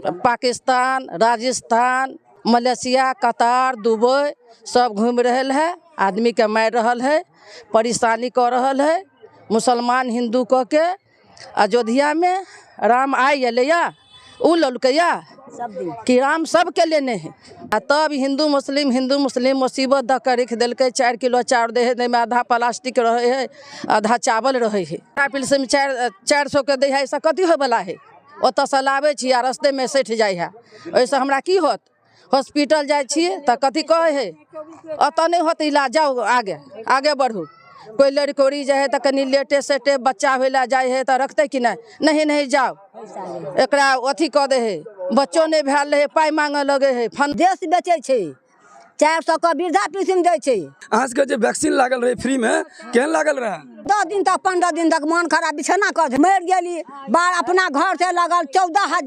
Pakistan, Rajasthan, Malaysia, कतार, Dubai सब घूम रहे है, आदमी के मार रहल है, परेशानी कर रहल है। मुसलमान हिंदू कह के अयोध्या में राम आई या उ ललकैया कि राम सबके लेने हैं। तब हिंदू मुस्लिम मुसीबत द के रख दिल 4 किलो चाउर दे है, में आधा प्लास्टिक रहे है, आधा चावल रहे है। पिल से 400 के दे है, ऐसा कथी हो वाला है। ओत से लाबे छी आ रस्ते में सठ जाए है, ऐसे हमरा की होत। हॉस्पिटल जाए छिए त कथी कहे है, अत नहीं होत इलाज, जाओ आगे आगे बढ़ू। कोई लड़कोरी जाए है तो कनी लेटे सेटे बच्चा होला जाए है तो रखते कि नहीं नहीं जाओ, एकरा अथी कह दे है। बच्चों ने भेल रहे, पाई मांगे लगे है। देश बेचे छे 400 का वृद्धा पेंशन दे छे। आज के जो वैक्सीन लागल रहे फ्री में, केहन लागल रहे? 10 दिन तक 15 दिन तक मन खराब बिछना कर मर गेली। बार अपना घर से लगल 14,000